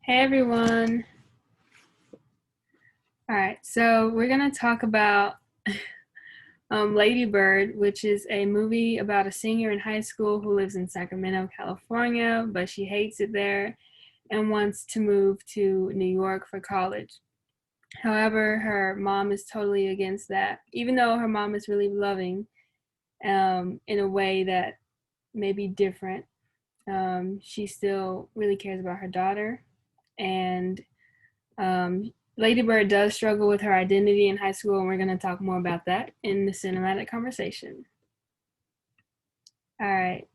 Hey everyone. All right, so we're gonna talk about Lady Bird, which is a movie about a senior in high school who lives in Sacramento, California, but she hates it there and wants to move to New York for college. However, her mom is totally against that, even though her mom is really loving in a way that may be different. She still really cares about her daughter, and Lady Bird does struggle with her identity in high school, and we're going to talk more about that in the cinematic conversation. All right.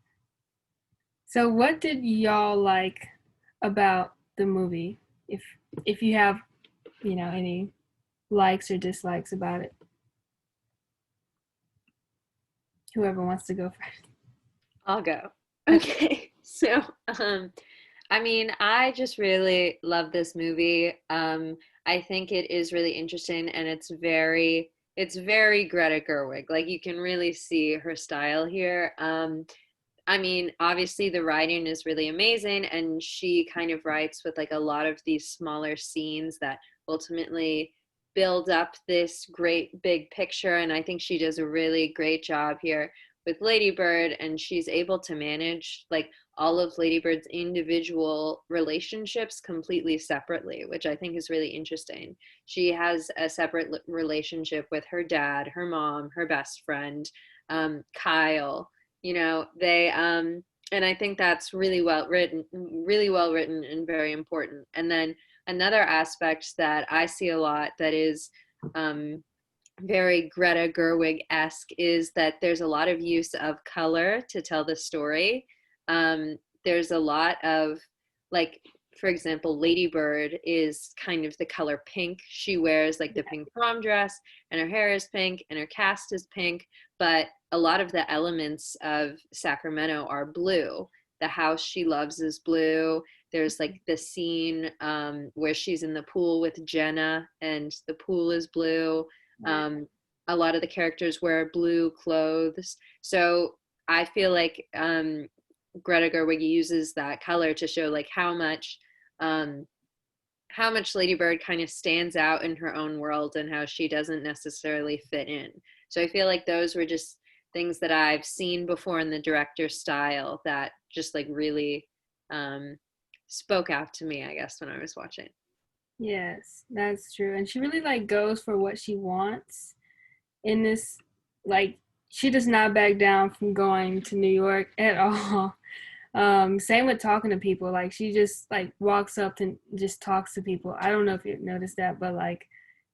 So, what did y'all like about the movie? If you have, any likes or dislikes about it. Whoever wants to go first. I'll go. Okay. So, I just really love this movie. I think it is really interesting and it's very Greta Gerwig. Like you can really see her style here. Obviously the writing is really amazing and she kind of writes with like a lot of these smaller scenes that ultimately build up this great big picture. And I think she does a really great job here with Lady Bird, and she's able to manage like all of Lady Bird's individual relationships completely separately, which I think is really interesting. She has a separate relationship with her dad, her mom, her best friend, Kyle. And I think that's really well written and very important. And then another aspect that I see a lot that is very Greta Gerwig-esque is that there's a lot of use of color to tell the story. There's a lot of, like, for example, Lady Bird is kind of the color pink. She wears like the pink prom dress and her hair is pink and her cast is pink, but a lot of the elements of Sacramento are blue. The house she loves is blue. There's like the scene where she's in the pool with Jenna and the pool is blue. A lot of the characters wear blue clothes. So I feel like Greta Gerwig uses that color to show like how much Lady Bird kind of stands out in her own world and how she doesn't necessarily fit in. So I feel like those were just things that I've seen before in the director's style that just like really spoke out to me, I guess, when I was watching. Yes, that's true. And she really like goes for what she wants in this, like she does not back down from going to New York at all. Same with talking to people. Like she just like walks up and just talks to people. I don't know if you noticed that, but like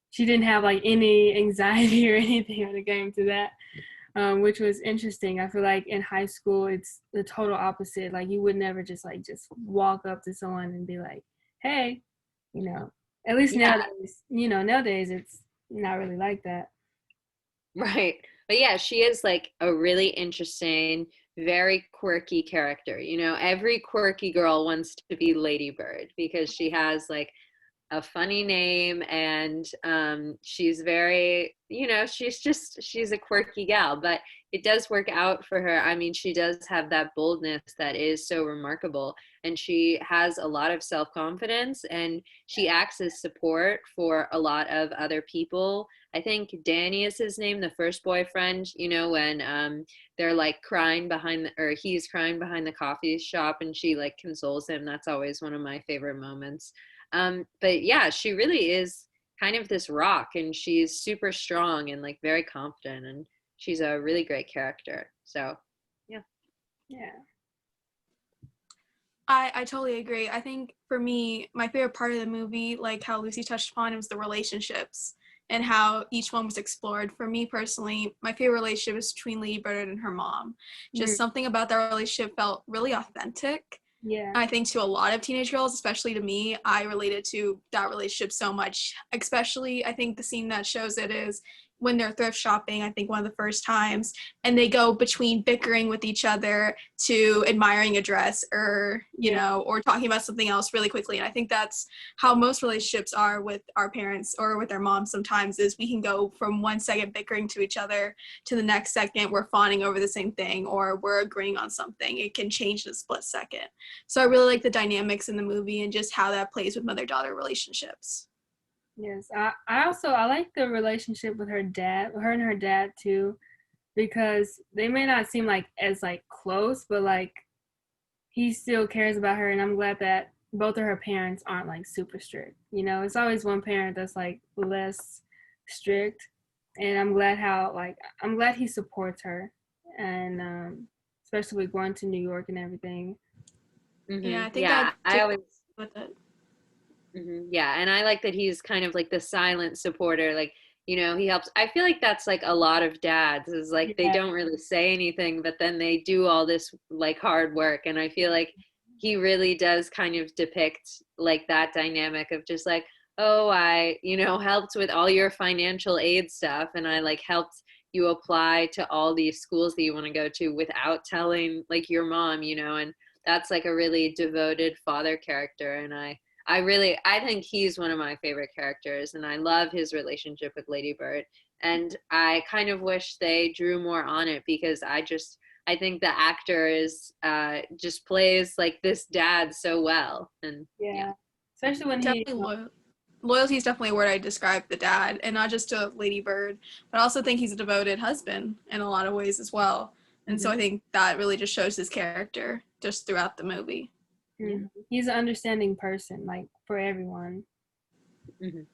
she didn't have like any anxiety or anything when it came to that. Which was interesting. I feel like in high school it's the total opposite. Like you would never just walk up to someone and be like, "Hey," you know. At least Yeah, nowadays it's not really like that. right. But yeah, she is like a really interesting, very quirky character. Every quirky girl wants to be Lady Bird because she has like a funny name and she's very, she's a quirky gal, but it does work out for her. She does have that boldness that is so remarkable, and she has a lot of self-confidence, and she acts as support for a lot of other people. I think Danny is his name, the first boyfriend, when they're like crying or he's crying behind the coffee shop and she like consoles him. That's always one of my favorite moments. But yeah, she really is kind of this rock, and she's super strong and like very confident, and she's a really great character. So yeah. Yeah. I totally agree. I think for me, my favorite part of the movie, like how Lucy touched upon, was the relationships and how each one was explored. For me personally, my favorite relationship is between Lady Bird and her mom. Just Mm, something about that relationship felt really authentic. yeah. I think to a lot of teenage girls, especially to me, I related to that relationship so much. Especially, I think the scene that shows it is when they're thrift shopping, I think one of the first times, and they go between bickering with each other to admiring a dress or, you know, or talking about something else really quickly. And I think that's how most relationships are with our parents or with our moms sometimes, is we can go from 1 second bickering to each other to the next second we're fawning over the same thing or we're agreeing on something. It can change in a split second. So I really like the dynamics in the movie and just how that plays with mother-daughter relationships. Yes, I like the relationship with her dad, her and her dad too, because they may not seem like as like close, but like he still cares about her, and I'm glad that both of her parents aren't like super strict. You know, it's always one parent that's like less strict, and I'm glad he supports her, and especially with going to New York and everything. Yeah, I think Yeah, that I always with it. Yeah, and I like that he's kind of like the silent supporter. Like, you know, he helps. I feel like that's like a lot of dads is like they Yeah, don't really say anything, but then they do all this like hard work. And I feel like he really does kind of depict like that dynamic of just like, oh, I, you know, helped with all your financial aid stuff, and I like helped you apply to all these schools that you want to go to without telling like your mom, you know, and that's like a really devoted father character. And I think he's one of my favorite characters, and I love his relationship with Lady Bird. And I kind of wish they drew more on it because I think the actor is just plays like this dad so well. And yeah, especially when he. Definitely loyalty is definitely a word I describe the dad, and not just to Lady Bird, but I also think he's a devoted husband in a lot of ways as well. And so I think that really just shows his character just throughout the movie. He's an understanding person, like for everyone. Mhm.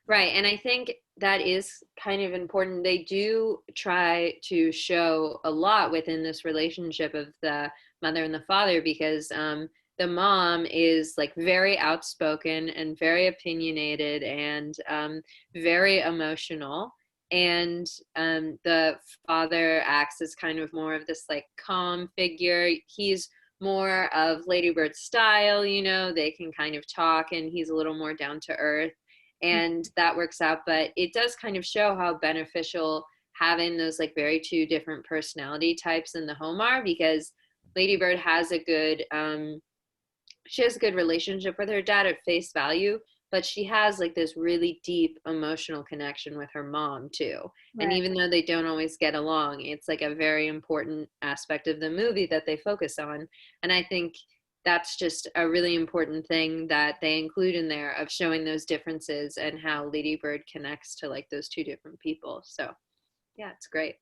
Right. And I think that is kind of important. They do try to show a lot within this relationship of the mother and the father because the mom is like very outspoken and very opinionated and very emotional. And the father acts as kind of more of this like calm figure. He's more of Lady Bird's style, you know, they can kind of talk and he's a little more down to earth and that works out. But it does kind of show how beneficial having those like very two different personality types in the home are because Lady Bird has a good she has a good relationship with her dad at face value, but she has like this really deep emotional connection with her mom too. Right. And even though they don't always get along, it's like a very important aspect of the movie that they focus on. And I think that's just a really important thing that they include in there of showing those differences and how Lady Bird connects to like those two different people. So yeah, it's great.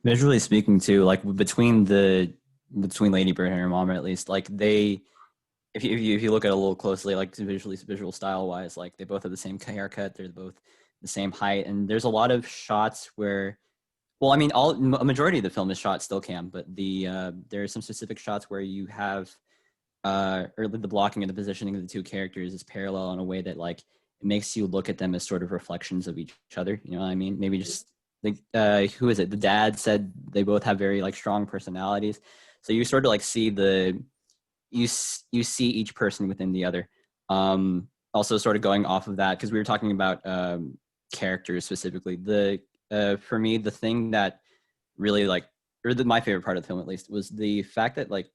Visually speaking too, like between Lady Bird and her mom, at least, like they, if you look at it a little closely, like visual style wise, like they both have the same haircut, they're both the same height, and there's a lot of shots where, well, I mean, a majority of the film is shot still cam, but there are some specific shots where you have or the blocking and the positioning of the two characters is parallel in a way that like it makes you look at them as sort of reflections of each other. You know what I mean? Maybe just like who is it? The dad said they both have very like strong personalities, so you sort of like see you see each person within the other. Also, sort of going off of that because we were talking about characters specifically. For me, the thing that really like, my favorite part of the film at least was the fact that like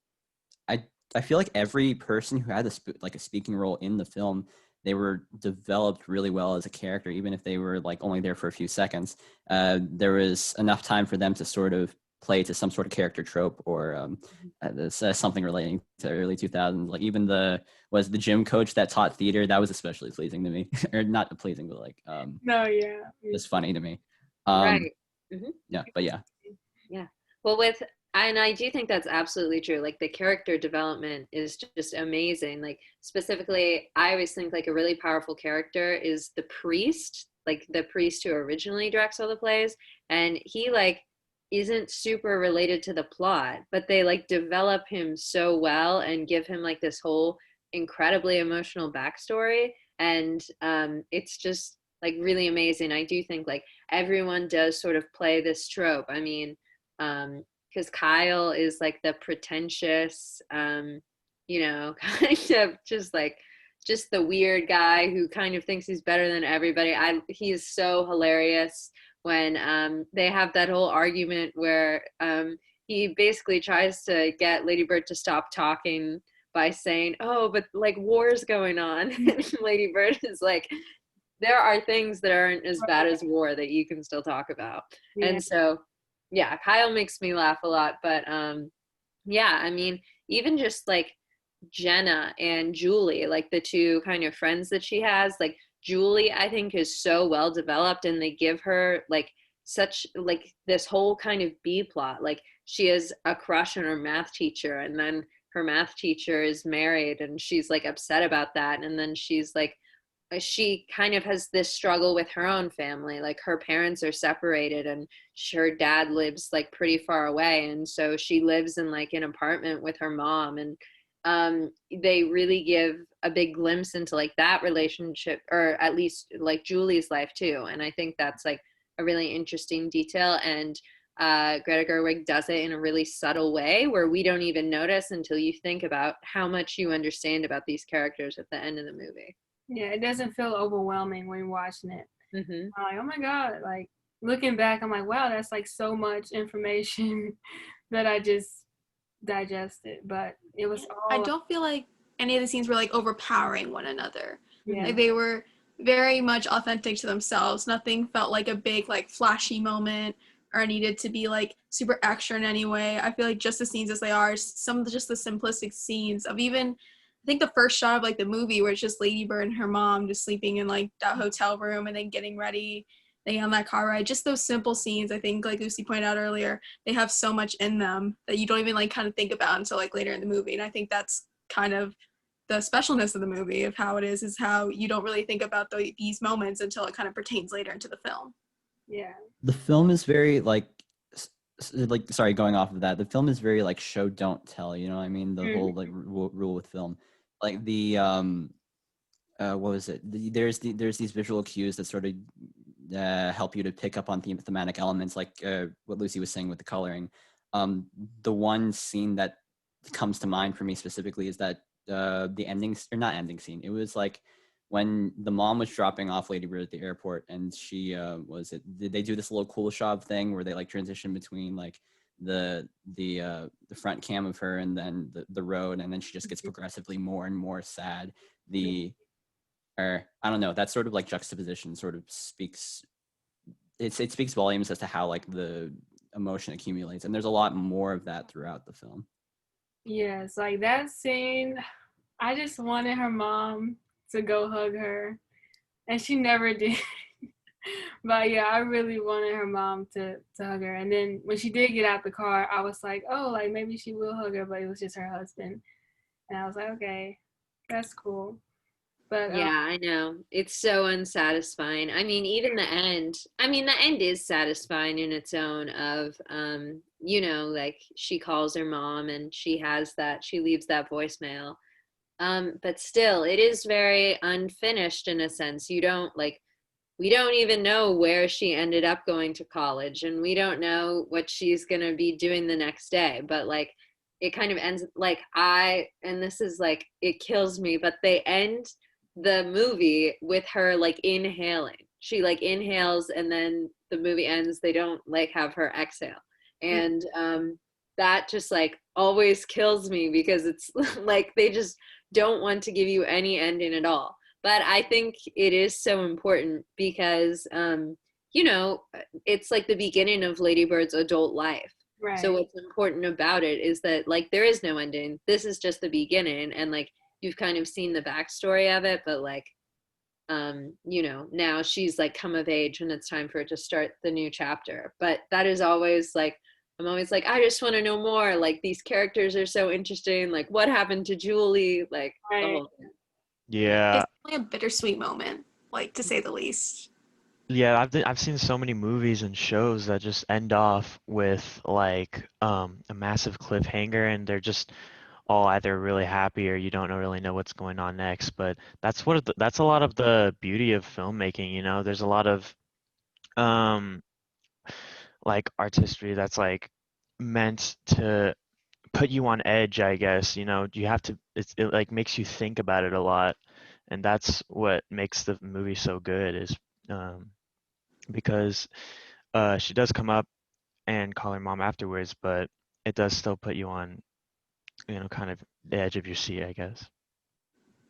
I feel like every person who had a speaking role in the film, they were developed really well as a character, even if they were like only there for a few seconds. There was enough time for them to sort of play to some sort of character trope or something relating to early 2000s. Like even the gym coach that taught theater, that was especially pleasing to me, or not pleasing, but like No, yeah, just funny to me. Right. Yeah, but yeah. Yeah. Well, and I do think that's absolutely true. Like the character development is just amazing. Like specifically, I always think like a really powerful character is the priest, like the priest who originally directs all the plays. And he like isn't super related to the plot, but they like develop him so well and give him like this whole incredibly emotional backstory. And it's just like really amazing. I do think like everyone does sort of play this trope. I mean, because Kyle is like the pretentious, you know, kind of just like just the weird guy who kind of thinks he's better than everybody. He is so hilarious when they have that whole argument where he basically tries to get Lady Bird to stop talking by saying, "Oh, but like war's going on," and Lady Bird is like, "There are things that aren't as bad as war that you can still talk about." Yeah. And so, yeah, Kyle makes me laugh a lot, but yeah, I mean, even just like Jenna and Julie, like the two kind of friends that she has, like Julie, I think is so well developed, and they give her like such like this whole kind of B plot. Like she has a crush on her math teacher, and then her math teacher is married and she's like upset about that. And then she's like, she kind of has this struggle with her own family. Like her parents are separated and her dad lives like pretty far away. And so she lives in like an apartment with her mom. And they really give a big glimpse into like that relationship, or at least like Julie's life too. And I think that's like a really interesting detail. And Greta Gerwig does it in a really subtle way where we don't even notice until you think about how much you understand about these characters at the end of the movie. Yeah, it doesn't feel overwhelming when you're watching it. Mm-hmm. I'm like, oh my God, like looking back, I'm like, wow, that's like so much information that I just digested. But it was all. I don't feel like any of the scenes were like overpowering one another. Yeah. Like they were very much authentic to themselves. Nothing felt like a big like flashy moment or needed to be like super extra in any way. I feel like just the scenes as they are, some of just the simplistic scenes of even I think the first shot of like the movie where it's just Lady Bird and her mom just sleeping in like that hotel room and then getting ready, they on that car ride. Just those simple scenes, I think, like Lucy pointed out earlier, they have so much in them that you don't even like kind of think about until like later in the movie. And I think that's kind of the specialness of the movie, of how it is how you don't really think about these moments until it kind of pertains later into the film. Yeah. The film is very like sorry, going off of that, the film is very like show don't tell, you know what I mean? The whole like rule with film, like the what was it, there's these visual cues that sort of help you to pick up on thematic elements, like what Lucy was saying with the coloring. The one scene that comes to mind for me specifically is that the ending, or not ending scene, it was like when the mom was dropping off Lady Bird at the airport, and she did they do this little cool shot thing where they like transition between like the front cam of her and then the road, and then she just gets progressively more and more sad. Or I don't know, that sort of like juxtaposition sort of speaks, it speaks volumes as to how like the emotion accumulates, and there's a lot more of that throughout the film. Yes, like that scene, I just wanted her mom to go hug her, and she never did. But yeah, I really wanted her mom to hug her. And then when she did get out the car, I was like, oh, like maybe she will hug her, but it was just her husband. And I was like, okay, that's cool. But Yeah, I know. It's so unsatisfying. I mean, even the end, I mean, the end is satisfying in its own of, you know, like she calls her mom and she leaves that voicemail. But still, it is very unfinished in a sense. We don't even know where she ended up going to college, and we don't know what she's going to be doing the next day. But like, it kind of ends like and this is like, it kills me, but they end the movie with her like inhaling. She like inhales and then the movie ends. They don't like have her exhale. And that just like always kills me, because it's like they just don't want to give you any ending at all. But I think it is so important because, you know, it's like the beginning of Lady Bird's adult life. right. So what's important about it is that like there is no ending. This is just the beginning, and like you've kind of seen the backstory of it, but like, you know, now she's like come of age and it's time for it to start the new chapter. But that is always like, I'm always like, I just want to know more. Like these characters are so interesting. Like what happened to Julie? Like the whole thing. Yeah, It's really a bittersweet moment, like to say the least. yeah, I've seen so many movies and shows that just end off with like a massive cliffhanger, and they're just all either really happy or you don't really know what's going on next. But that's a lot of the beauty of filmmaking, you know. There's a lot of um like artistry that's like meant to put you on edge, I guess, you know. You have to, it like makes you think about it a lot. And that's what makes the movie so good, is because she does come up and call her mom afterwards, but it does still put you on, kind of the edge of your seat, I guess.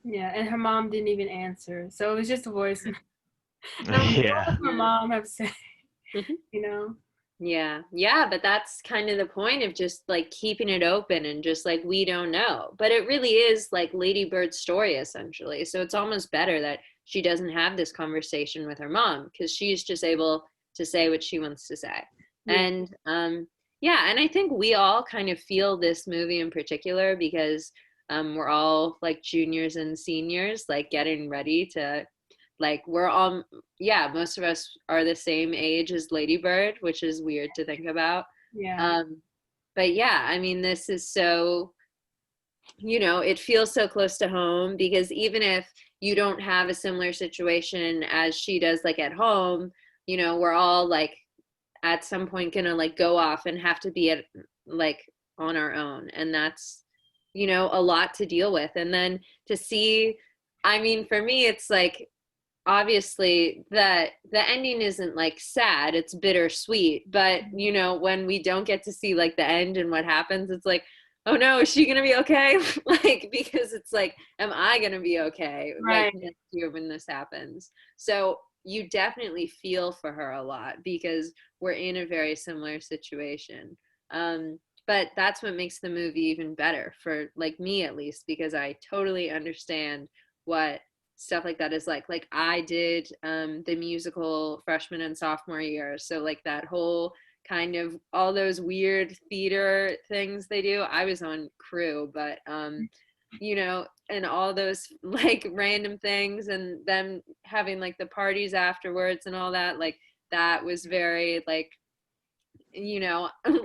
Yeah, and her mom didn't even answer, so it was just a voice. And I'm like, what Yeah. would her mom have said? Mhm. You know? Yeah, but that's kind of the point of just like keeping it open and just like we don't know. But it really is like Lady Bird's story essentially. So it's almost better that she doesn't have this conversation with her mom because she's just able to say what she wants to say. Yeah. And yeah, and I think we all kind of feel this movie in particular because we're all like juniors and seniors, like getting ready to like we're all yeah, most of us are the same age as Lady Bird, which is weird to think about. Yeah. um but yeah, I mean, this is so, it feels so close to home because even if you don't have a similar situation as she does like at home, we're all like at some point gonna like go off and have to be at like on our own, and that's a lot to deal with. And then to see, I mean, for me it's like obviously the ending isn't like sad, it's bittersweet, but when we don't get to see like the end and what happens, it's like, oh no, is she gonna be okay? Like, because it's like, am I gonna be okay like Right. next year when this happens? So you definitely feel for her a lot because we're in a very similar situation. But that's what makes the movie even better for like me at least, because I totally understand what stuff like that is like I did the musical freshman and sophomore year, so like that whole kind of all those weird theater things they do, I was on crew, but and all those like random things and them having like the parties afterwards and all that, like that was very like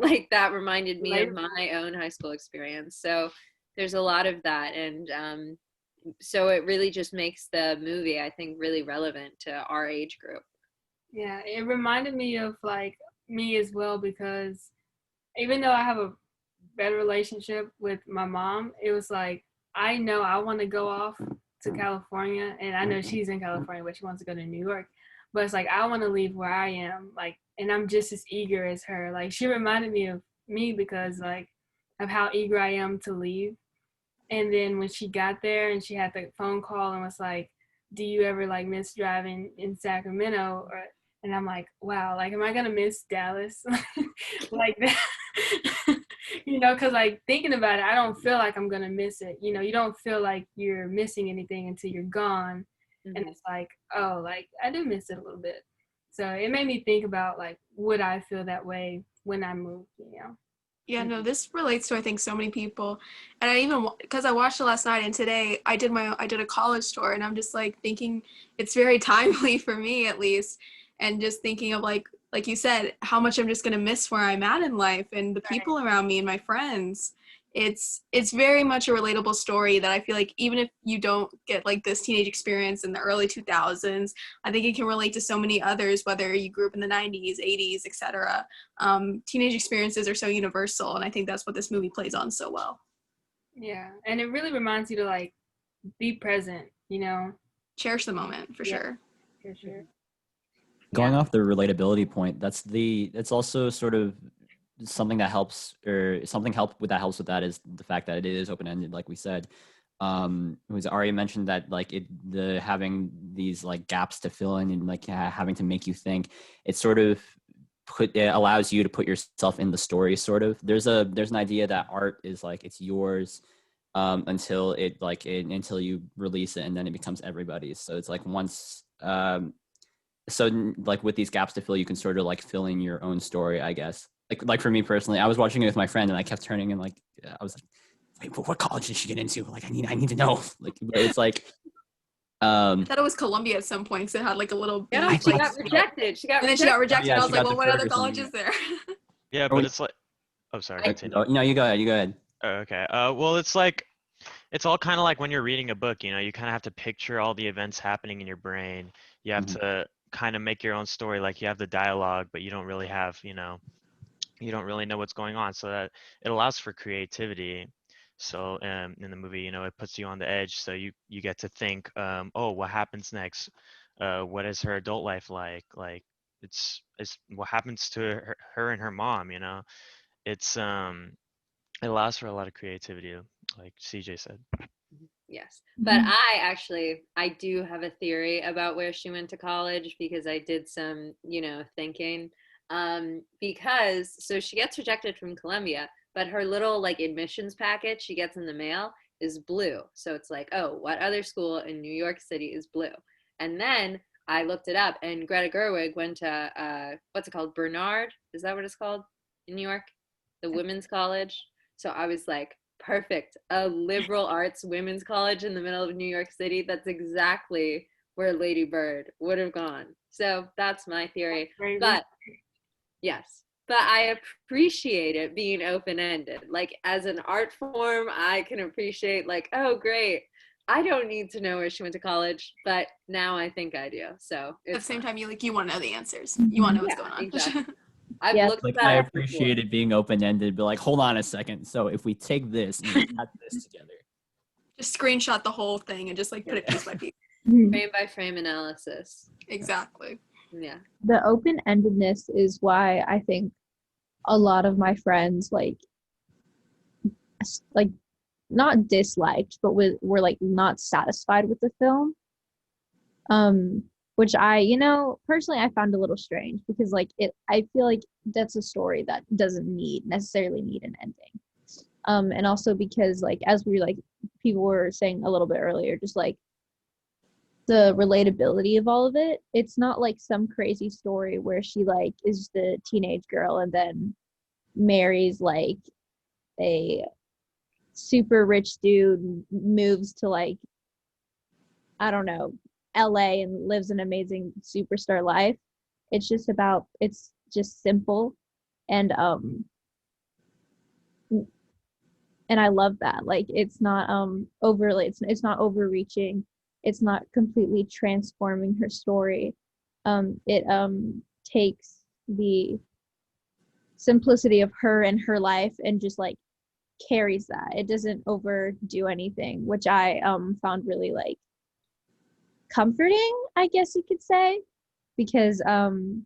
like that reminded me of my own high school experience. So there's a lot of that, and so it really just makes the movie, I think, really relevant to our age group. Yeah, it reminded me of like me as well because even though I have a better relationship with my mom, it was like I know I want to go off to California, and I know she's in California, but she wants to go to New York. But it's like I want to leave where I am, like, and I'm just as eager as her. Like she reminded me of me because like of how eager I am to leave. And then when she got there and she had the phone call and was like, "Do you ever like miss driving in Sacramento?" Or, and I'm like, "Wow, like am I gonna miss Dallas like that?" Because like thinking about it, I don't feel like I'm gonna miss it. You don't feel like you're missing anything until you're gone, and Mm-hmm. it's like, oh, like I do miss it a little bit. So it made me think about like, would I feel that way when I moved? Yeah, no, Mm-hmm. this relates to I think so many people, and I even because I watched it last night and today I did a college tour, and I'm just like thinking it's very timely for me at least, and just thinking of like you said, how much I'm just gonna miss where I'm at in life and the people around me and my friends. It's very much a relatable story that I feel like even if you don't get like this teenage experience in the early 2000s, I think it can relate to so many others, whether you grew up in the 90s, 80s, etc. Teenage experiences are so universal, and I think that's what this movie plays on so well. Yeah, and it really reminds you to like be present. Cherish the moment for Yeah, sure. for sure. Going Yeah. off the relatability point, it's also sort of something that helps, or something helps with that is the fact that it is open ended, like we said. Was Arya mentioned that like the having these like gaps to fill in and like having to make you think. It sort of it allows you to put yourself in the story. Sort of. There's an idea that art is like it's yours until until you release it, and then it becomes everybody's. So it's like once. So like with these gaps to fill, you can sort of like fill in your own story, I guess. Like for me personally, I was watching it with my friend and I kept turning and like I was like, wait, but what college did she get into? Like I need to know. Like, but it's like I thought it was Columbia at some point because it had like a little No, I beat, she like, think got so. rejected. She got and then she got rejected. Oh rejected. yeah, I she was like, got well, what deferred other or something. college Yeah. is there? Yeah, Or but it's like, oh, sorry, I continue. no, you go ahead. You go ahead. Oh, okay. Well, it's like, it's all kind of like when you're reading a book, you kind of have to picture all the events happening in your brain. You have Mhm. to kind of make your own story. Like you have the dialogue, but you don't really have, you don't really know what's going on. So that it allows for creativity. So in the movie, you know, it puts you on the edge. So you get to think, oh, what happens next? What is her adult life like? Like it's what happens to her and her mom, you know? It's it allows for a lot of creativity, like CJ said. Yes. But I do have a theory about where she went to college because I did some, thinking. Because so she gets rejected from Columbia, but her little like admissions packet she gets in the mail is blue. So it's like, oh, what other school in New York City is blue? And then I looked it up, and Greta Gerwig went to what's it called? Bernard? Is that what it's called in New York? The women's college. So I was like, perfect. A liberal arts women's college in the middle of New York City. That's exactly where Lady Bird would have gone. So that's my theory. But yes, but I appreciate it being open-ended. Like as an art form, I can appreciate like, oh, great. I don't need to know where she went to college, but now I think I do. So At the same fun. time, you want to know the answers. You want to know what's going on. Exactly. I've Yeah. looked Like that I up before. appreciate it being open-ended, but like, hold on a second. So if we take this and we add this together, Just screenshot the whole thing and just like put it piece by piece. Frame by frame analysis. Exactly. Yeah. The open-endedness is why I think a lot of my friends like not disliked, but were like not satisfied with the film. Which I, personally I found a little strange because like I feel like that's a story that doesn't necessarily need an ending. And also because like as people were saying a little bit earlier, just like the relatability of all of it. It's not like some crazy story where she like is the teenage girl and then marries like a super rich dude, moves to like, I don't know, LA and lives an amazing superstar life. It's just simple and I love that. Like it's not overly it's not overreaching. It's not completely transforming her story. It takes the simplicity of her and her life and just like carries that. It doesn't overdo anything, which I found really like comforting, I guess you could say, because her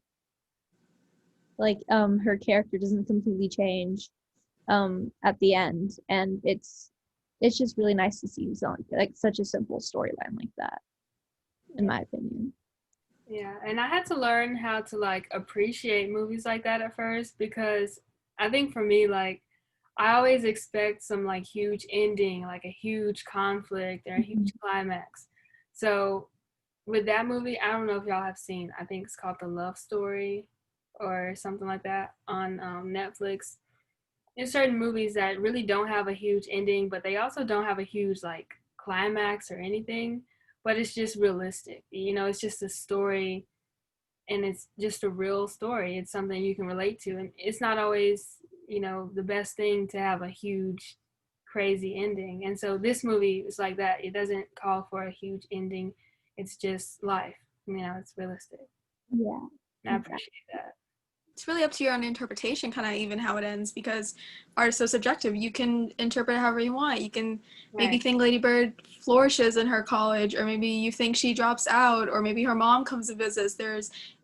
character doesn't completely change at the end, and it's just really nice to see like such a simple storyline like that, in my opinion. Yeah, and I had to learn how to like appreciate movies like that at first, because I think for me, like I always expect some like huge ending, like a huge conflict or a huge climax. So with that movie, I don't know if y'all have seen, I think it's called The Love Story or something like that on Netflix. There's certain movies that really don't have a huge ending, but they also don't have a huge like climax or anything, but it's just realistic. It's just a story, and it's just a real story. It's something you can relate to, and it's not always, the best thing to have a huge crazy ending. And so this movie is like that. It doesn't call for a huge ending. It's just life. It's realistic. Yeah. And I appreciate that. It's really up to your own interpretation, kind of even how it ends, because art is so subjective. You can interpret it however you want. You can maybe think Lady Bird flourishes in her college, or maybe you think she drops out, or maybe her mom comes and visits.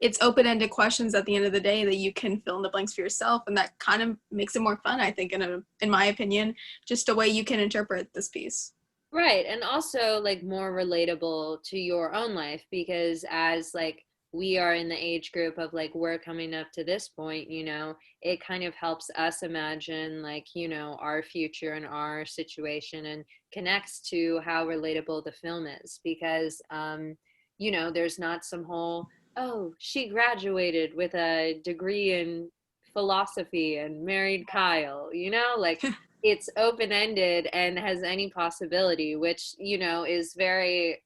It's open-ended questions at the end of the day that you can fill in the blanks for yourself, and that kind of makes it more fun, I think, in my opinion, just a way you can interpret this piece. Right. And also like more relatable to your own life, because as like we are in the age group of like we're coming up to this point, it kind of helps us imagine like, our future and our situation, and connects to how relatable the film is, because there's not some whole, oh, she graduated with a degree in philosophy and married Kyle, like it's open-ended and has any possibility, which is very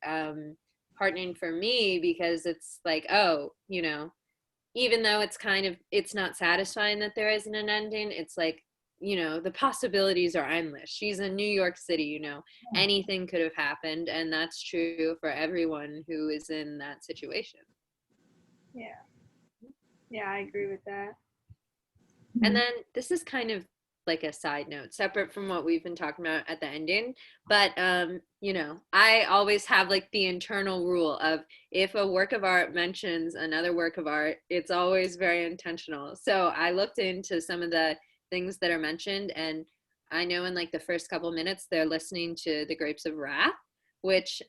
heartening for me, because it's like, oh, even though it's not satisfying that there isn't an ending, it's like, the possibilities are endless. She's in New York City, anything could have happened, and that's true for everyone who is in that situation. Yeah, I agree with that. And then this is kind of like a side note, separate from what we've been talking about at the ending. But you know, I always have like the internal rule of if a work of art mentions another work of art, it's always very intentional. So I looked into some of the things that are mentioned, and I know in like the first couple minutes they're listening to The Grapes of Wrath, which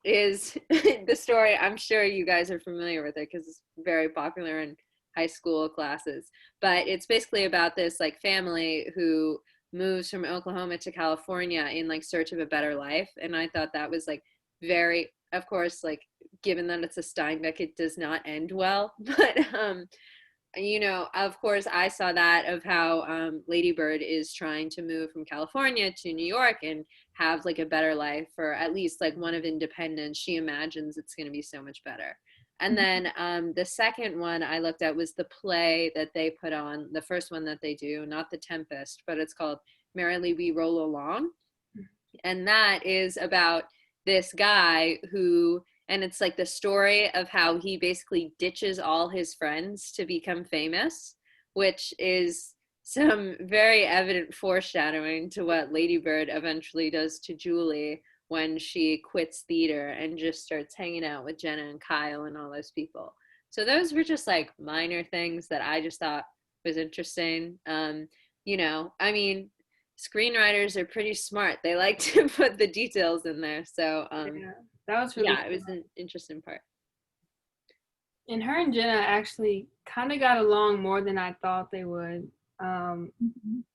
is the story. I'm sure you guys are familiar with it because it's very popular in high school classes. But it's basically about this like family who moves from Oklahoma to California in like search of a better life. And I thought that was like very, of course, like given that it's a Steinbeck, it does not end well. But you know, of course, I saw that of how Lady Bird is trying to move from California to New York and have like a better life, or at least like one of independence. She imagines it's going to be so much better. And then the second one I looked at was the play that they put on, the first one that they do, not The Tempest, but it's called Merrily We Roll Along. And that is about this guy who, and it's like the story of how he basically ditches all his friends to become famous, which is some very evident foreshadowing to what Lady Bird eventually does to Julie when she quits theater and just starts hanging out with Jenna and Kyle and all those people. So those were just like minor things that I just thought was interesting. You know, I mean, screenwriters are pretty smart. They like to put the details in there. So Yeah, that was really it was an interesting part. And her and Jenna actually kind of got along more than I thought they would.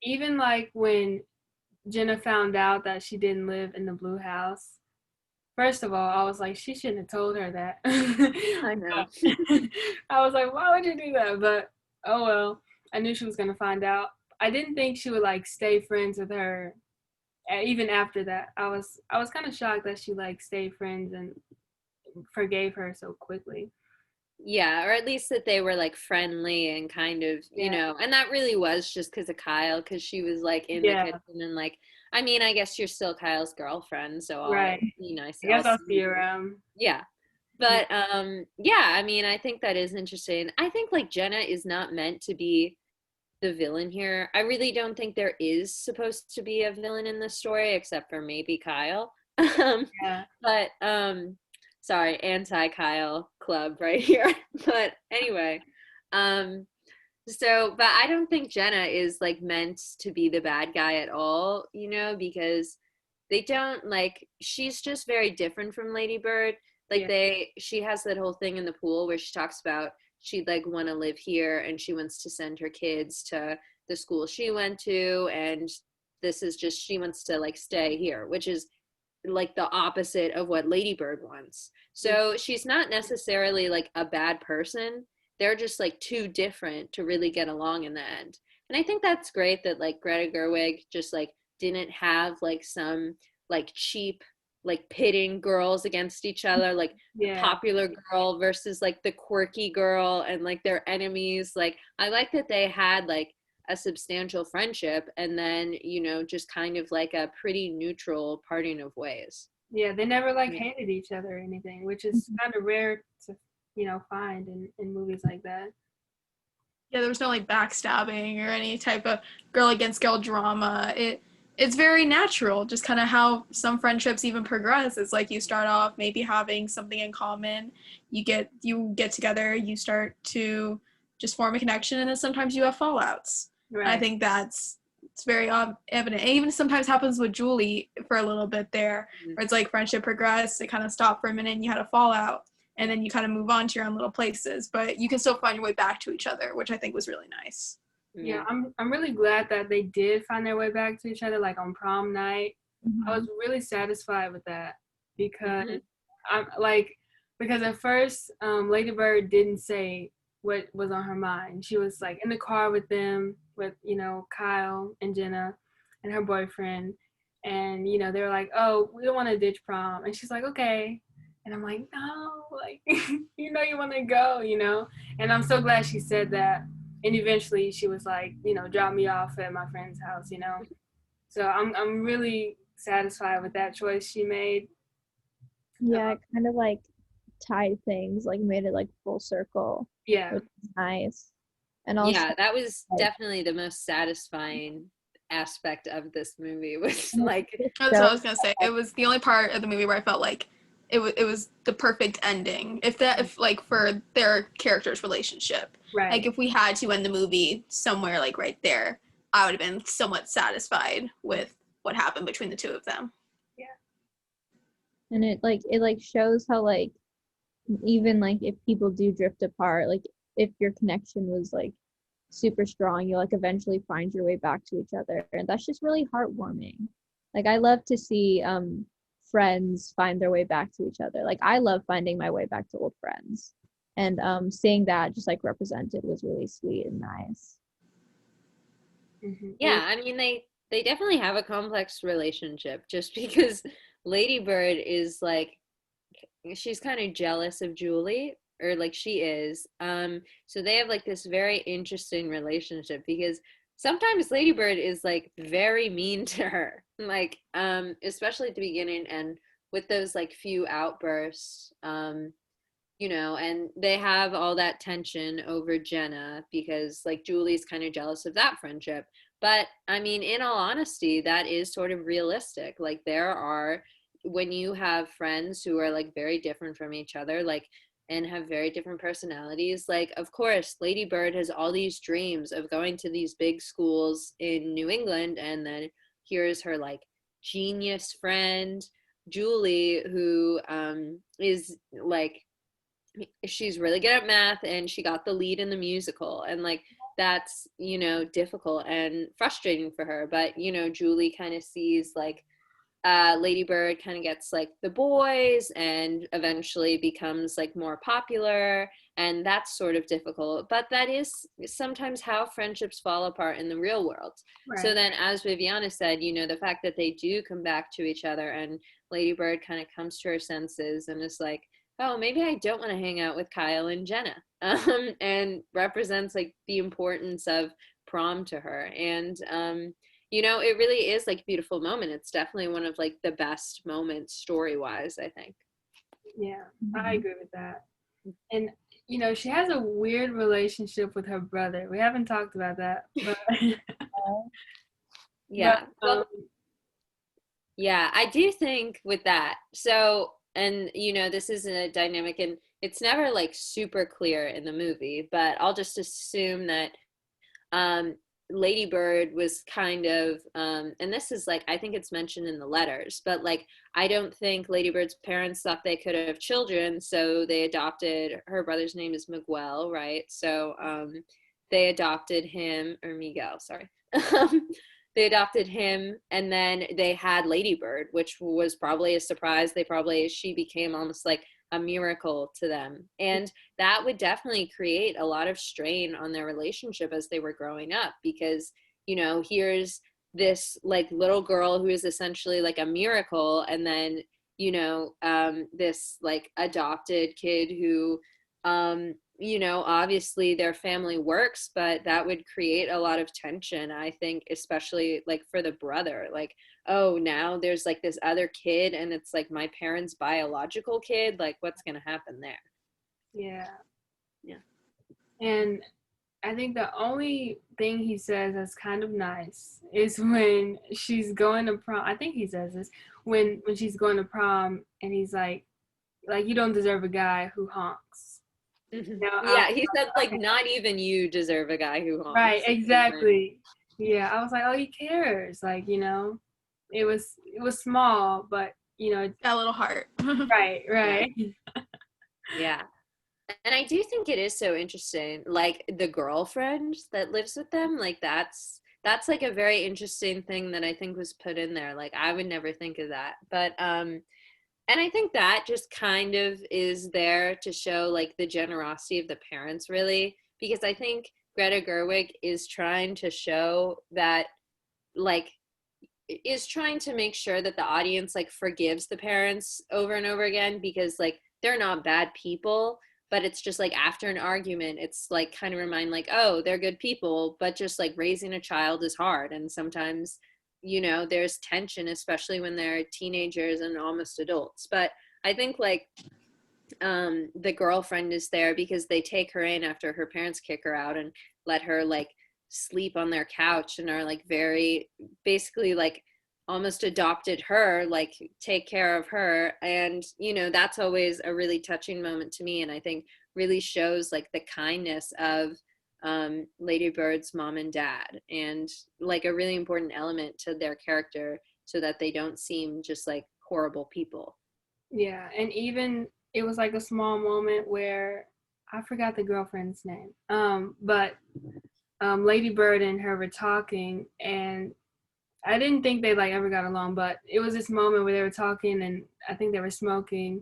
Even like when Jenna found out that she didn't live in the blue house, first of all, I was like, she shouldn't have told her that. I know. I was like, why would you do that? But oh well, I knew she was gonna find out. I didn't think she would like stay friends with her even after that. I was kind of shocked that she like stayed friends and forgave her so quickly. Yeah, or at least that they were like friendly and kind of, you know, and that really was just because of Kyle, because she was like in the kitchen and like, I mean, I guess you're still Kyle's girlfriend, so I'll be nice. I guess I'll see you around. Yeah. But yeah, I mean, I think that is interesting. I think like Jenna is not meant to be the villain here. I really don't think there is supposed to be a villain in this story except for maybe Kyle. But sorry, anti-Kyle club right here. But anyway, so but I don't think Jenna is like meant to be the bad guy at all, you know, because they don't like, she's just very different from Lady Bird. Like she has that whole thing in the pool where she talks about she'd like want to live here and she wants to send her kids to the school she went to, and this is just, she wants to like stay here, which is like the opposite of what Lady Bird wants. So she's not necessarily like a bad person. They're just like too different to really get along in the end. And I think that's great that like Greta Gerwig just like didn't have like some like cheap like pitting girls against each other, like the popular girl versus like the quirky girl and like their enemies. Like I like that they had like a substantial friendship and then, you know, just kind of like a pretty neutral parting of ways. Yeah, they never like hated each other or anything, which is kind of rare to, you know, find in movies like that. Yeah, there was no like backstabbing or any type of girl against girl drama. It's very natural, just kind of how some friendships even progress. It's like you start off maybe having something in common, you get together, you start to just form a connection, and then sometimes you have fallouts. Right. I think it's very evident. It even sometimes happens with Julie for a little bit there, where it's like friendship progressed, it kind of stopped for a minute, and you had a fallout, and then you kind of move on to your own little places, but you can still find your way back to each other, which I think was really nice. Yeah, I'm really glad that they did find their way back to each other, like on prom night. I was really satisfied with that because because at first Lady Bird didn't say what was on her mind. She was like in the car with them, with, you know, Kyle and Jenna and her boyfriend, and you know, they were like, oh, we don't want to ditch prom, and she's like, okay. And I'm like, no, like you know, you want to go, you know. And I'm so glad she said that. And eventually she was like, you know, drop me off at my friend's house, you know. So I'm really satisfied with that choice she made. Yeah, it kind of like tied things, like made it like full circle. Yeah. Which is nice. And also, Yeah, that was like, definitely the most satisfying aspect of this movie was like, That's what I was gonna say. It was the only part of the movie where I felt like it was the perfect ending. If like for their characters' relationship, Right. like if we had to end the movie somewhere like right there, I would have been somewhat satisfied with what happened between the two of them. and it shows how like even like if people do drift apart, like if your connection was like super strong, you like eventually find your way back to each other, and that's just really heartwarming. Like I love to see friends find their way back to each other. Like I love finding my way back to old friends, and seeing that just like represented was really sweet and nice. Mm-hmm. yeah, I mean they definitely have a complex relationship just because Lady Bird is like she's kind of jealous of Julie, or like she is. So they have like this very interesting relationship because sometimes Lady Bird is like very mean to her, like especially at the beginning and with those like few outbursts. And they have all that tension over Jenna because like Julie's kind of jealous of that friendship. But I mean, in all honesty, that is sort of realistic. Like there are when you have friends who are like very different from each other, like and have very different personalities, like of course Lady Bird has all these dreams of going to these big schools in New England, and then here's her like genius friend Julie, who is like she's really good at math and she got the lead in the musical, and like that's difficult and frustrating for her, but Julie kind of sees like Lady Bird kind of gets like the boys and eventually becomes like more popular, and that's sort of difficult, but that is sometimes how friendships fall apart in the real world. Right. So then, as Viviana said, the fact that they do come back to each other and Lady Bird kind of comes to her senses and is like, oh, maybe I don't want to hang out with Kyle and Jenna, and represents like the importance of prom to her. And it really is like a beautiful moment. It's definitely one of like the best moments story-wise, I think. Yeah, I agree with that. And she has a weird relationship with her brother. We haven't talked about that, but yeah. But, yeah, I do think with that. So, and this is a dynamic, and it's never like super clear in the movie, but I'll just assume that Lady Bird was kind of, and this is like, I think it's mentioned in the letters, but like, I don't think Lady Bird's parents thought they could have children, so they adopted, her brother's name is Miguel, right? So they adopted him, or Miguel, sorry. They adopted him, and then they had Lady Bird, which was probably a surprise. She became almost like a miracle to them. And that would definitely create a lot of strain on their relationship as they were growing up, because, here's this like little girl who is essentially like a miracle. And then, this like adopted kid who, obviously their family works, but that would create a lot of tension, I think, especially like for the brother, like, oh, now there's like this other kid and it's like my parents' biological kid, like what's gonna happen there? yeah. Yeah. And I think the only thing he says that's kind of nice is when she's going to prom. I think he says this when she's going to prom, and he's like you don't deserve a guy who honks. Yeah, he said like, not even you deserve a guy who honks. Right, exactly. Yeah, I was like, oh, he cares. Like, it was small, but Got a little heart. right. Yeah. And I do think it is so interesting, like the girlfriend that lives with them, like that's like a very interesting thing that I think was put in there. Like I would never think of that. But and I think that just kind of is there to show like the generosity of the parents, really, because I think Greta Gerwig is trying to show that, like, is trying to make sure that the audience like forgives the parents over and over again, because like they're not bad people, but it's just like after an argument, it's like kind of remind like, oh, they're good people, but just like raising a child is hard, and sometimes there's tension, especially when they're teenagers and almost adults. But I think like the girlfriend is there because they take her in after her parents kick her out, and let her like sleep on their couch and are like very basically like almost adopted her, like take care of her. And you know, that's always a really touching moment to me, and I think really shows like the kindness of Lady Bird's mom and dad, and like a really important element to their character so that they don't seem just like horrible people. Yeah, and even it was like a small moment where I forgot the girlfriend's name. But Lady Bird and her were talking, and I didn't think they like ever got along, but it was this moment where they were talking, and I think they were smoking,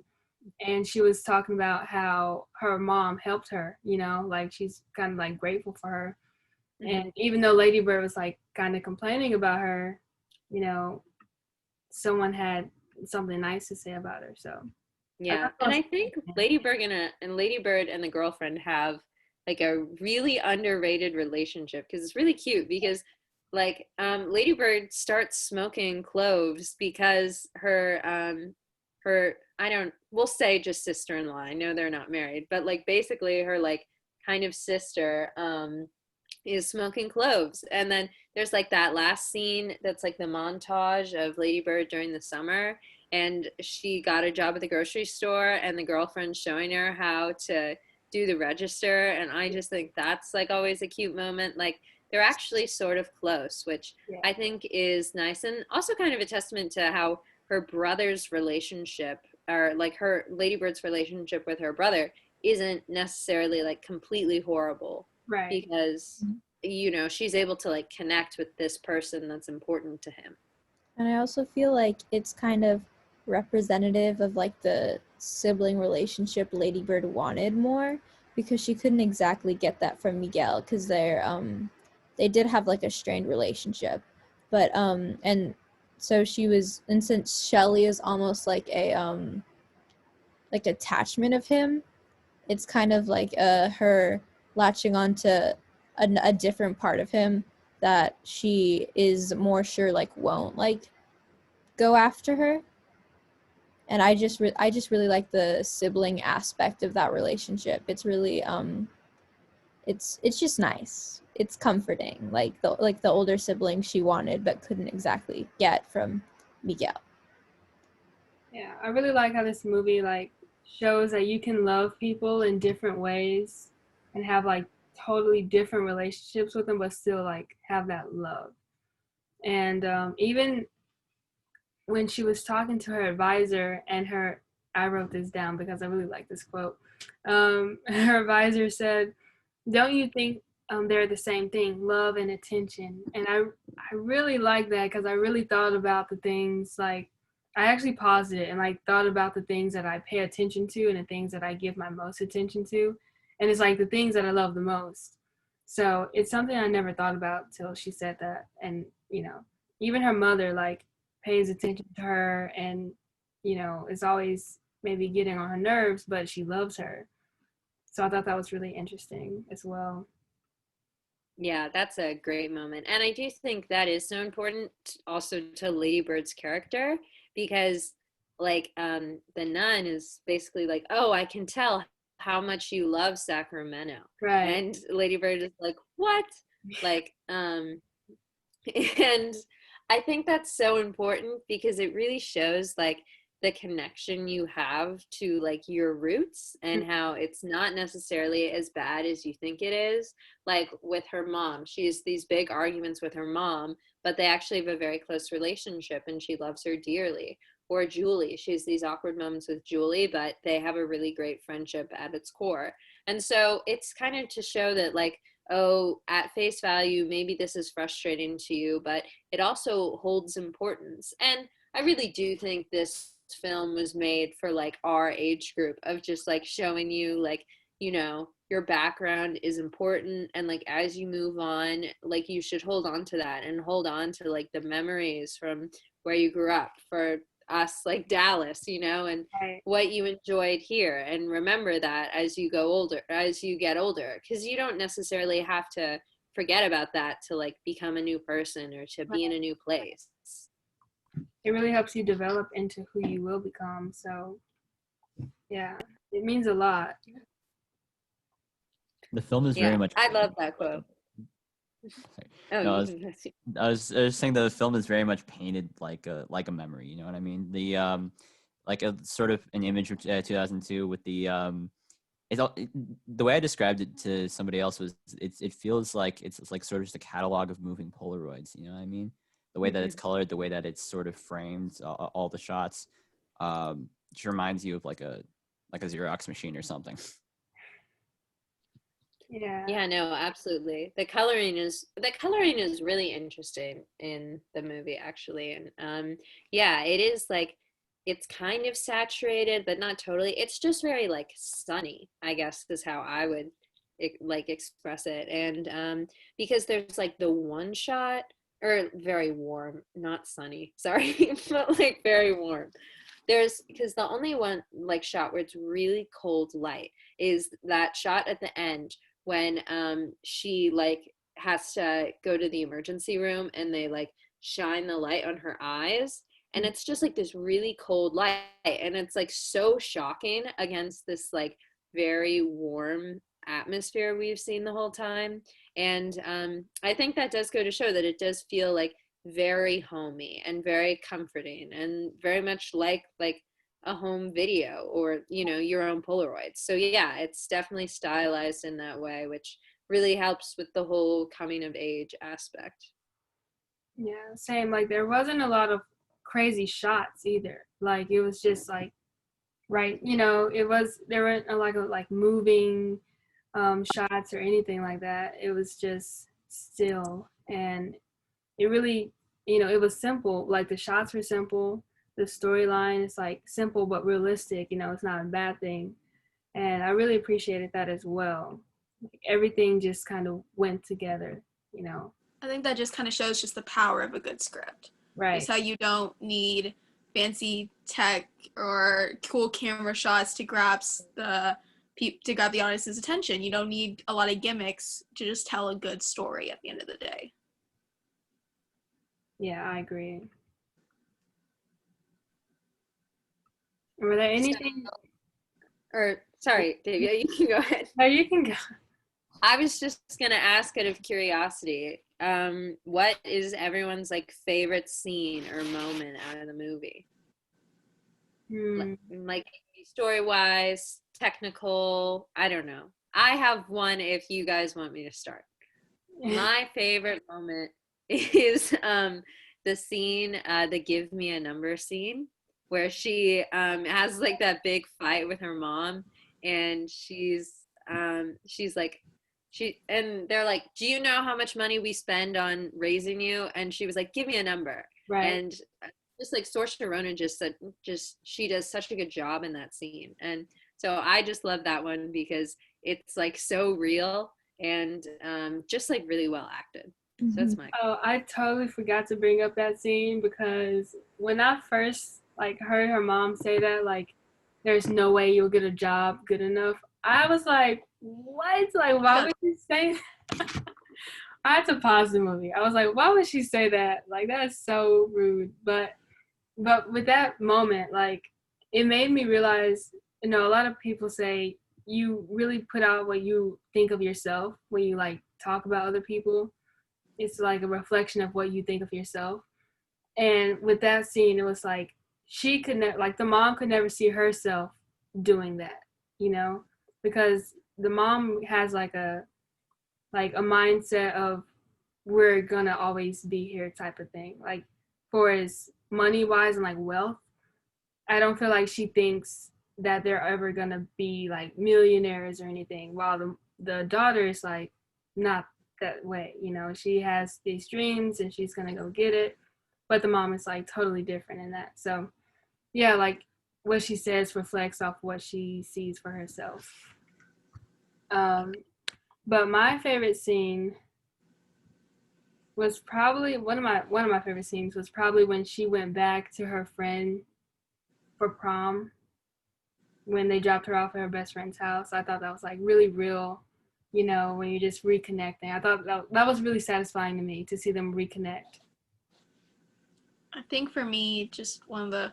and she was talking about how her mom helped her, you know, like she's kind of like grateful for her. And even though Lady Bird was like kind of complaining about her, you know, someone had something nice to say about her. So Yeah, and I think Lady Bird and the girlfriend have like a really underrated relationship, because it's really cute, because like Lady Bird starts smoking cloves because her we'll say just sister-in-law, I know they're not married, but like basically her like kind of sister is smoking cloves. And then there's like that last scene that's like the montage of Lady Bird during the summer, and she got a job at the grocery store and the girlfriend's showing her how to do the register. And I just think that's like always a cute moment. Like they're actually sort of close, which I think is nice, and also kind of a testament to how her brother's relationship, or like her Lady Bird's relationship with her brother, isn't necessarily like completely horrible, right, because you know, she's able to like connect with this person that's important to him. And I also feel like it's kind of representative of like the sibling relationship Lady Bird wanted more, because she couldn't exactly get that from Miguel, because they did have like a strained relationship. But and so she was, and since Shelley is almost like a like attachment of him, it's kind of like her latching on to a different part of him that she is more sure like won't like go after her. And I just really like the sibling aspect of that relationship. It's really it's just nice. It's comforting, like the older sibling she wanted but couldn't exactly get from Miguel. Yeah, I really like how this movie like shows that you can love people in different ways and have like totally different relationships with them, but still like have that love. And even when she was talking to her advisor, and I wrote this down because I really like this quote. Her advisor said, "Don't you think they're the same thing, love and attention?" And I really like that, because I really thought about the things like, I actually paused it and like thought about the things that I pay attention to and the things that I give my most attention to, and it's like the things that I love the most. So it's something I never thought about till she said that. And you know, even her mother like pays attention to her, and you know, is always maybe getting on her nerves, but she loves her. So I thought that was really interesting as well. Yeah, that's a great moment. And I do think that is so important also to Lady Bird's character, because like the nun is basically like, "Oh, I can tell how much you love Sacramento." Right. And Lady Bird is like, "What?" Like and I think that's so important, because it really shows like the connection you have to like your roots, and how it's not necessarily as bad as you think it is. Like with her mom, she has these big arguments with her mom, but they actually have a very close relationship and she loves her dearly. Or Julie, she has these awkward moments with Julie, but they have a really great friendship at its core. And so it's kind of to show that like, oh, at face value, maybe this is frustrating to you, but it also holds importance. And I really do think this film was made for like our age group, of just like showing you like, you know, your background is important, and like as you move on, like you should hold on to that and hold on to like the memories from where you grew up. For us, like Dallas, you know, and Right. what you enjoyed here, and remember that as you get older, because you don't necessarily have to forget about that to like become a new person or to be in a new place. It really helps you develop into who you will become. So yeah, it means a lot. The film is Yeah, very much I love that quote. Oh, No, you- I was saying that the film is very much painted like a memory. You know what I mean? The like a sort of an image of 2002 with the the way I described it to somebody else was it feels like it's like sort of just a catalog of moving Polaroids. You know what I mean? The way that it's colored, the way that it's sort of framed, all the shots, just reminds you of like a Xerox machine or something. Yeah. Yeah, no, absolutely. The coloring is really interesting in the movie actually. And yeah, it is like it's kind of saturated, but not totally. It's just very like sunny, I guess is how I would like express it. And because there's like the one shot or very warm, not sunny, sorry, but like very warm. There's because the only one like shot where it's really cold light is that shot at the end when she like has to go to the emergency room and they like shine the light on her eyes and it's just like this really cold light and it's like so shocking against this like very warm atmosphere we've seen the whole time. And I think that does go to show that it does feel like very homey and very comforting and very much like a home video or your own Polaroids. So yeah, it's definitely stylized in that way, which really helps with the whole coming of age aspect. Yeah, same. Like there wasn't a lot of crazy shots either. Like it was just like right, there weren't like moving shots or anything like that. It was just still, and it really, it was simple. Like the shots were simple. The storyline is like simple but realistic. It's not a bad thing, and I really appreciated that as well. Like everything just kind of went together. I think that just kind of shows just the power of a good script. Right. Just how you don't need fancy tech or cool camera shots to grab the audience's attention. You don't need a lot of gimmicks to just tell a good story at the end of the day. Yeah, I agree. Were there anything? Or sorry, Davia, you can go ahead. No, you can go. I was just gonna ask out of curiosity, what is everyone's like favorite scene or moment out of the movie? Like story wise, technical, I don't know. I have one if you guys want me to start. My favorite moment is the scene, the give me a number scene, where she has like that big fight with her mom and she's like and they're like, do you know how much money we spend on raising you? And she was like, give me a number. Right. And just like Saoirse Ronan just said, she does such a good job in that scene. And so I just love that one because it's like so real and just like really well acted. So that's my. Oh, I totally forgot to bring up that scene because when I first like heard her mom say that, like, there's no way you'll get a job good enough, I was like, what? Like, why would she say that? I had to pause the movie. I was like, why would she say that? Like, that is so rude. But with that moment, like, it made me realize, a lot of people say you really put out what you think of yourself when you like talk about other people. It's like a reflection of what you think of yourself. And with that scene, it was like she could never, like the mom could never see herself doing that, because the mom has like a mindset of we're gonna always be here type of thing. Like for as money wise and like wealth, I don't feel like she thinks that they're ever gonna be like millionaires or anything. While the daughter is like not that way, she has these dreams and she's gonna go get it. But the mom is like totally different in that. So yeah, like what she says reflects off what she sees for herself. But my favorite scene was probably one of my favorite scenes was probably when she went back to her friend for prom when they dropped her off at her best friend's house. I thought that was like really real, when you're just reconnecting. I thought that was really satisfying to me to see them reconnect. I think for me, just the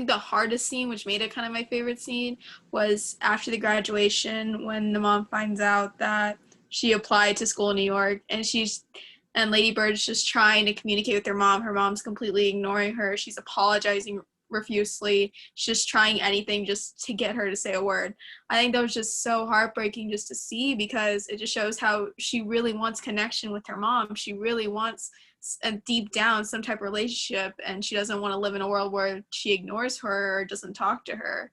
hardest scene, which made it kind of my favorite scene, was after the graduation when the mom finds out that she applied to school in New York and she's and Lady Bird's just trying to communicate with her mom. Her mom's completely ignoring her. She's apologizing profusely. She's just trying anything just to get her to say a word. I think that was just so heartbreaking just to see, because it just shows how she really wants connection with her mom. She really wants deep down some type of relationship, and she doesn't want to live in a world where she ignores her or doesn't talk to her.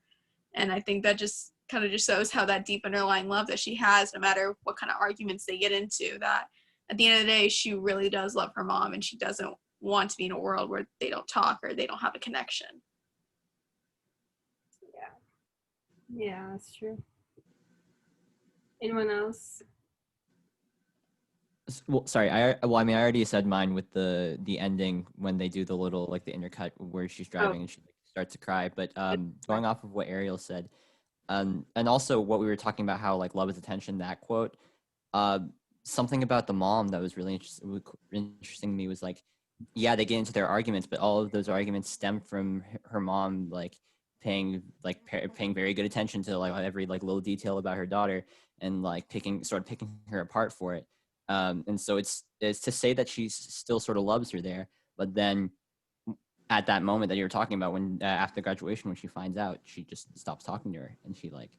And I think that just kind of just shows how that deep underlying love that she has, no matter what kind of arguments they get into, that at the end of the day, she really does love her mom, and she doesn't want to be in a world where they don't talk or they don't have a connection. Yeah, that's true. Anyone else? Well, sorry. I already said mine with the ending when they do the little like the intercut where she's driving and she starts to cry. But going off of what Ariel said, and also what we were talking about, how like love is attention. That quote, something about the mom that was really interesting to me was like, yeah, they get into their arguments, but all of those arguments stem from her mom like paying very good attention to like every like little detail about her daughter, and like picking her apart for it. And so it's to say that she still sort of loves her there, but then at that moment that you were talking about, when after graduation, when she finds out, she just stops talking to her, and she like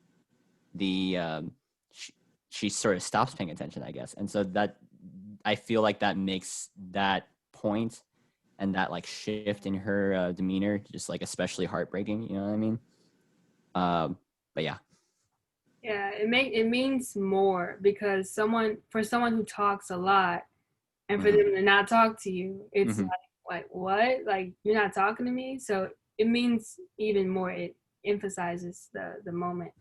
she sort of stops paying attention, I guess. And so that, I feel like that makes that point and that like shift in her demeanor just like especially heartbreaking. You know what I mean? But yeah. Yeah, it means more, because someone who talks a lot, and for them to not talk to you, it's like what? Like, you're not talking to me? So it means even more. It emphasizes the moment.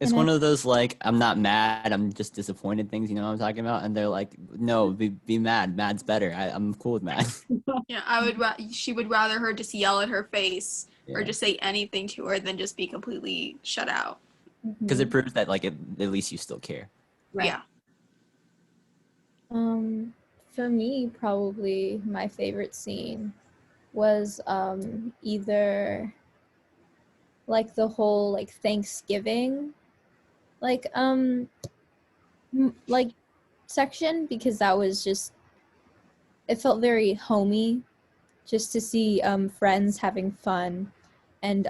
It's one of those like, I'm not mad, I'm just disappointed things, you know what I'm talking about? And they're like, no, be mad. Mad's better. I'm cool with mad. Yeah, she would rather her just yell at her face or Yeah. just say anything to her than just be completely shut out. Because it proves that like at least you still care. Right. Yeah. For me, probably my favorite scene was either like the whole like Thanksgiving like like section, because that was just, it felt very homey just to see friends having fun and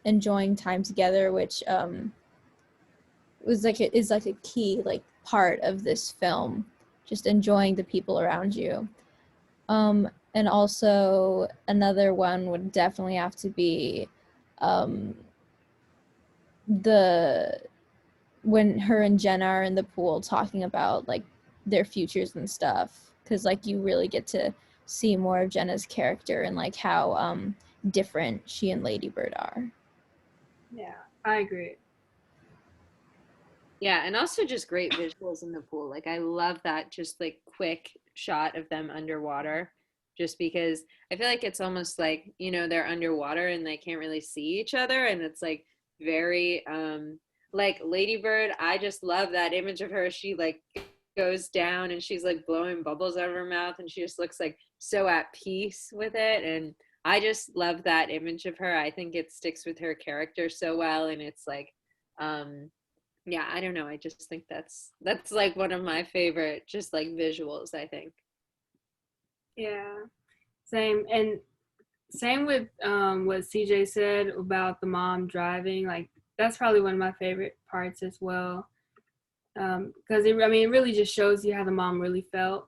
enjoying time together, which is like a key like part of this film, just enjoying the people around you. And also another one would definitely have to be the when her and Jenna are in the pool talking about like their futures and stuff, because like you really get to see more of Jenna's character and like how different she and Lady Bird are. Yeah, I agree. Yeah, and also just great visuals in the pool. Like, I love that just like quick shot of them underwater, just because I feel like it's almost like, you know, they're underwater and they can't really see each other, and it's like very like Lady Bird, I just love that image of her. She like goes down and she's like blowing bubbles out of her mouth, and she just looks like so at peace with it, and I just love that image of her. I think it sticks with her character so well, and it's like yeah, I don't know. I just think that's like one of my favorite just like visuals, I think. Yeah, same. And same with what CJ said about the mom driving. Like, that's probably one of my favorite parts as well. Because it really just shows you how the mom really felt,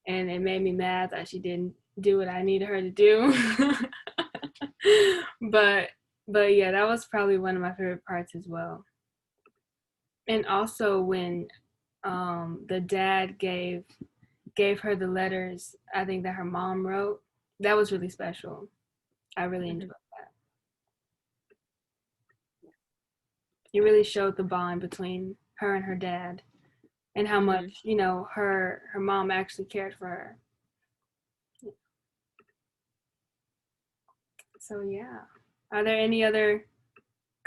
and it made me mad that she didn't do what I needed her to do. but yeah, that was probably one of my favorite parts as well. And also when the dad gave her the letters, I think that her mom wrote, that was really special. I really enjoyed that. It really showed the bond between her and her dad, and how much, you know, her mom actually cared for her. So yeah, are there any other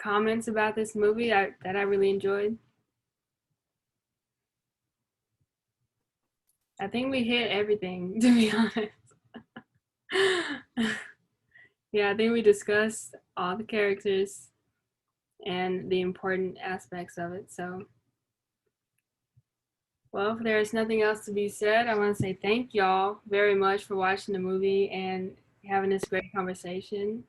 comments about this movie that I really enjoyed? I think we hit everything, to be honest. Yeah, I think we discussed all the characters and the important aspects of it. So Well, if there's nothing else to be said, I want to say thank y'all very much for watching the movie and having this great conversation.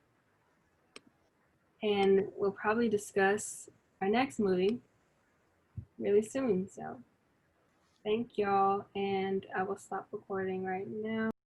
And we'll probably discuss our next movie really soon. So thank y'all, and I will stop recording right now.